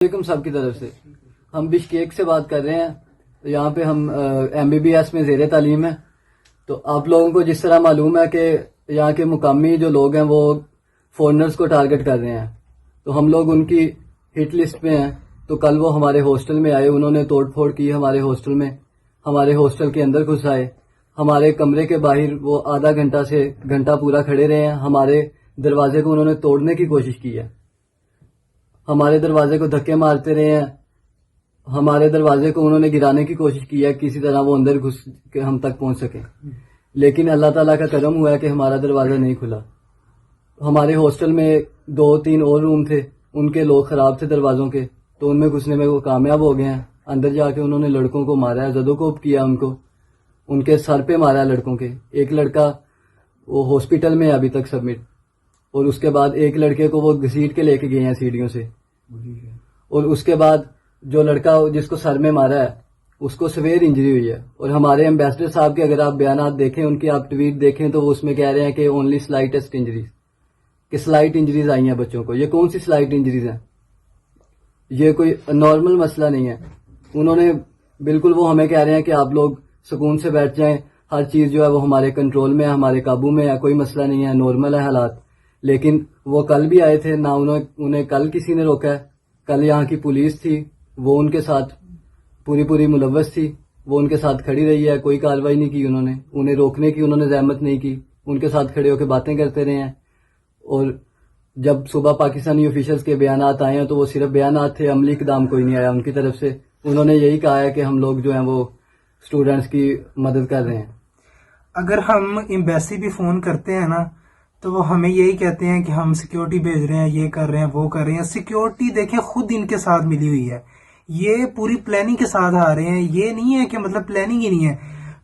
وعلیکم صاحب کی طرف سے ہم بشکیک سے بات کر رہے ہیں. یہاں پہ ہم MBBS میں زیر تعلیم ہیں. تو آپ لوگوں کو جس طرح معلوم ہے کہ یہاں کے مقامی جو لوگ ہیں وہ فورنرز کو ٹارگٹ کر رہے ہیں، تو ہم لوگ ان کی ہٹ لسٹ پہ ہیں. تو کل وہ ہمارے ہاسٹل میں آئے، انہوں نے توڑ پھوڑ کی ہمارے ہاسٹل میں، ہمارے ہاسٹل کے اندر گھس آئے، ہمارے کمرے کے باہر وہ آدھا گھنٹہ سے گھنٹہ پورا کھڑے رہے ہیں. ہمارے دروازے کو انہوں نے توڑنے کی کوشش کی ہے، ہمارے دروازے کو دھکے مارتے رہے ہیں، ہمارے دروازے کو انہوں نے گرانے کی کوشش کی ہے کسی طرح وہ اندر گھس کے ہم تک پہنچ سکیں. لیکن اللہ تعالیٰ کا کرم ہوا ہے کہ ہمارا دروازہ نہیں کھلا. ہمارے ہاسٹل میں 2-3 اور روم تھے، ان کے لوگ خراب تھے دروازوں کے، تو ان میں گھسنے میں وہ کامیاب ہو گئے ہیں. اندر جا کے انہوں نے لڑکوں کو مارا ہے، زد و کوب کیا ان کو، ان کے سر پہ مارا ہے لڑکوں کے. ایک لڑکا وہ ہاسپٹل میں ہے ابھی تک سبمٹ، اور اس کے بعد ایک لڑکے کو وہ گھسیٹ کے لے کے گئے ہیں سیڑھیوں سے. اور اس کے بعد جو لڑکا جس کو سر میں مارا ہے اس کو سویئر انجری ہوئی ہے. اور ہمارے ایمبیسڈر صاحب کے اگر آپ بیانات دیکھیں، ان کی آپ ٹویٹ دیکھیں، تو وہ اس میں کہہ رہے ہیں کہ اونلی سلائٹسٹ انجریز، کہ سلائٹ انجریز آئی ہیں بچوں کو. یہ کون سی سلائٹ انجریز ہیں؟ یہ کوئی نارمل مسئلہ نہیں ہے. انہوں نے بالکل وہ ہمیں کہہ رہے ہیں کہ آپ لوگ سکون سے بیٹھ جائیں، ہر چیز جو ہے وہ ہمارے کنٹرول میں ہے، ہمارے قابو میں ہے، کوئی مسئلہ نہیں ہے، نارمل ہے حالات. لیکن وہ کل بھی آئے تھے، نہ انہیں کل کسی نے روکا ہے. کل یہاں کی پولیس تھی، وہ ان کے ساتھ پوری ملوث تھی، وہ ان کے ساتھ کھڑی رہی ہے، کوئی کارروائی نہیں کی. انہیں روکنے کی انہوں نے زحمت نہیں کی، ان کے ساتھ کھڑے ہو کے باتیں کرتے رہے ہیں. اور جب صبح پاکستانی آفیشلز کے بیانات آئے ہیں تو وہ صرف بیانات تھے، عملی اقدام کوئی نہیں آیا ان کی طرف سے. انہوں نے یہی کہا ہے کہ ہم لوگ جو ہیں وہ اسٹوڈنٹس کی مدد کر رہے ہیں. اگر ہم ایمبیسی بھی فون کرتے ہیں نا تو وہ ہمیں یہی کہتے ہیں کہ ہم سیکیورٹی بھیج رہے ہیں، یہ کر رہے ہیں، وہ کر رہے ہیں. سیکیورٹی دیکھیں خود ان کے ساتھ ملی ہوئی ہے، یہ پوری پلاننگ کے ساتھ آ رہے ہیں. یہ نہیں ہے کہ مطلب پلاننگ ہی نہیں ہے.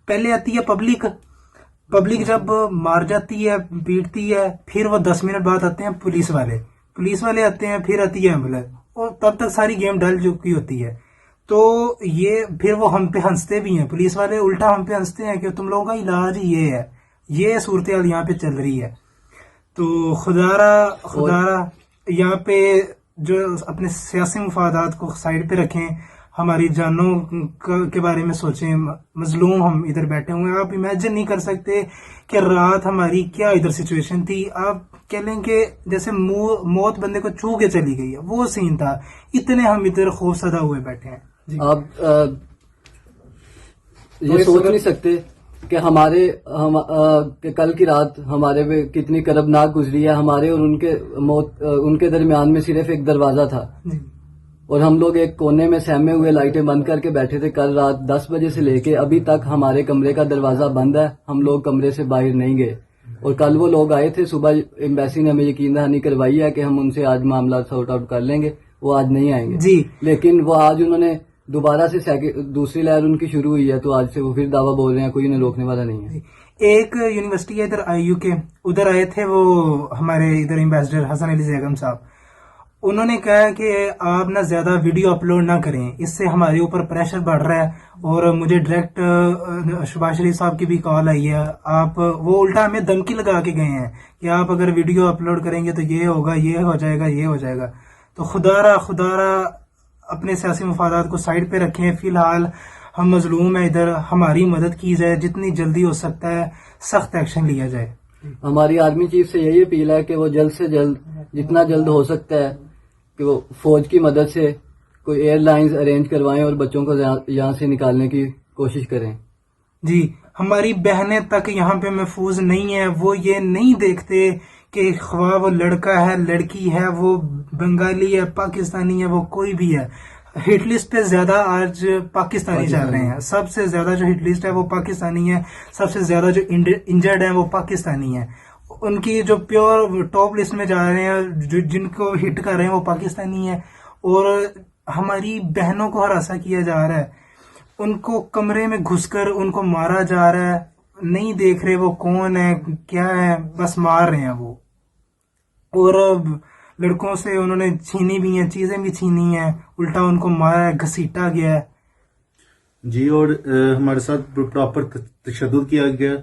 پہلے آتی ہے پبلک جب مار جاتی ہے، پیٹتی ہے، پھر وہ 10 منٹ بعد آتے ہیں پولیس والے آتے ہیں، پھر آتی ہے ایمبولینس، اور تب تک ساری گیم ڈل چکی ہوتی ہے. تو یہ پھر وہ ہم پہ ہنستے بھی ہیں، پولیس والے الٹا ہم پہ ہنستے ہیں کہ تم لوگوں کا علاج ہی یہ ہے. یہ صورتحال یہاں پہ چل رہی ہے. تو خدا را یہاں پہ جو اپنے سیاسی مفادات کو سائڈ پہ رکھیں، ہماری جانوں کے بارے میں سوچیں. مظلوم ہم ادھر بیٹھے ہوئے ہیں، آپ امیجن نہیں کر سکتے کہ رات ہماری کیا ادھر سچویشن تھی. آپ کہہ لیں کہ جیسے موت بندے کو چھو کے چلی گئی ہے، وہ سین تھا. اتنے ہم ادھر خوف زدہ ہوئے بیٹھے ہیں. جی آپ یہ سوچ نہیں سکتے کہ کہ کل کی رات ہمارے پہ کتنی کربناک گزری ہے. ہمارے اور ان کے درمیان میں صرف ایک دروازہ تھا، اور ہم لوگ ایک کونے میں سہمے ہوئے لائٹیں بند کر کے بیٹھے تھے. کل رات 10 بجے سے لے کے ابھی تک ہمارے کمرے کا دروازہ بند ہے، ہم لوگ کمرے سے باہر نہیں گئے. اور کل وہ لوگ آئے تھے صبح، ایمبیسی نے ہمیں یقین دہانی کروائی ہے کہ ہم ان سے آج معاملہ سارٹ آؤٹ کر لیں گے، وہ آج نہیں آئیں گے. جی لیکن وہ آج انہوں نے دوبارہ سے دوسری لہر ان کی شروع ہوئی ہے، تو آج سے وہ پھر دعویٰ بول رہے ہیں، کوئی انہیں روکنے والا نہیں ہے. ایک یونیورسٹی ہے ادھر IU کے، ادھر آئے تھے وہ ہمارے ادھر ایمبیسڈر حسن علی زیگم صاحب. انہوں نے کہا کہ آپ نہ زیادہ ویڈیو اپلوڈ نہ کریں، اس سے ہمارے اوپر پریشر بڑھ رہا ہے. اور مجھے ڈائریکٹ شباز شریف صاحب کی بھی کال آئی ہے. وہ الٹا ہمیں دھمکی لگا کے گئے ہیں کہ آپ اگر ویڈیو اپلوڈ کریں گے تو یہ ہوگا، یہ ہو جائے گا، یہ ہو جائے گا. تو خدا را اپنے سیاسی مفادات کو سائڈ پہ رکھیں. فی الحال ہم مظلوم ہیں ادھر، ہماری مدد کی جائے، جتنی جلدی ہو سکتا ہے سخت ایکشن لیا جائے. ہماری آرمی چیف سے یہی اپیل ہے کہ وہ جلد سے جلد، جتنا جلد ہو سکتا ہے، کہ وہ فوج کی مدد سے کوئی ایئر لائنز ارینج کروائیں اور بچوں کو یہاں سے نکالنے کی کوشش کریں. جی ہماری بہنیں تک یہاں پہ محفوظ نہیں ہیں. وہ یہ نہیں دیکھتے کہ خواہ وہ لڑکا ہے، لڑکی ہے، وہ بنگالی ہے، پاکستانی ہے، وہ کوئی بھی ہے. ہٹ لسٹ پہ زیادہ آج پاکستانی چل رہے ہیں. سب سے زیادہ جو ہٹ لسٹ ہے وہ پاکستانی ہے، سب سے زیادہ جو انجرڈ ہیں وہ پاکستانی ہیں. ان کی جو پیور ٹاپ لسٹ میں جا رہے ہیں، جن کو ہٹ کر رہے ہیں وہ پاکستانی ہیں. اور ہماری بہنوں کو ہراساں کیا جا رہا ہے، ان کو کمرے میں گھس کر ان کو مارا جا رہا ہے. نہیں دیکھ رہے وہ کون ہے کیا ہے، بس مار رہے ہیں وہ. اور لڑکوں سے انہوں نے چھینی بھی ہیں، چیزیں بھی چھینی ہیں، الٹا ان کو مارا ہے، گھسیٹا گیا ہے. جی اور ہمارے ساتھ پراپر تشدد کیا گیا.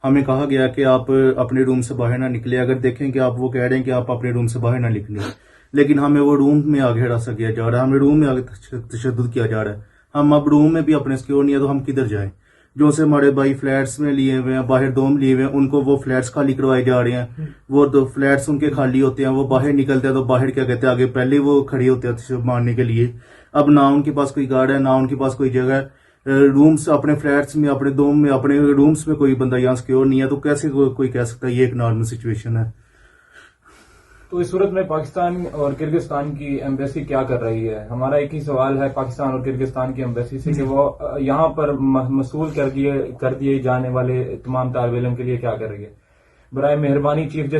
ہمیں کہا گیا کہ آپ اپنے روم سے باہر نہ نکلے. اگر دیکھیں کہ آپ وہ کہہ رہے ہیں کہ آپ اپنے روم سے باہر نہ نکلیں، لیکن ہمیں وہ روم میں آگے ہراساں کیا جا رہا ہے, ہمیں روم میں آگے تشدد کیا جا رہا ہے. ہم اب روم میں بھی اپنے سکیور نہیں ہے تو ہم کدھر جائیں؟ جو سے ہمارے بھائی فلیٹس میں لیے ہوئے ہیں, باہر دوم لیے ہوئے ہیں, ان کو وہ فلیٹس خالی کروائے جا رہے ہیں. وہ تو فلیٹس ان کے خالی ہوتے ہیں, وہ باہر نکلتے ہیں تو باہر کیا کہتے ہیں آگے پہلے وہ کھڑے ہوتے ہیں مارنے کے لیے. اب نہ ان کے پاس کوئی گارڈ ہے, نہ ان کے پاس کوئی جگہ ہے. رومز اپنے فلیٹس میں, اپنے دوم میں, اپنے رومز میں کوئی بندہ یہاں سکیور نہیں ہے, تو کیسے کوئی کہہ سکتا ہے یہ ایک نارمل سچویشن ہے؟ تو اس صورت میں پاکستان اور کرغزستان کی ایمبیسی کیا کر رہی ہے؟ ہمارا ایک ہی سوال ہے پاکستان اور کرغزستان کی ایمبیسی سے کہ وہ یہاں پر مسئول کر دیے جانے والے تمام طالب علم کے لیے کیا کر رہی ہے. برائے مہربانی چیف جسٹس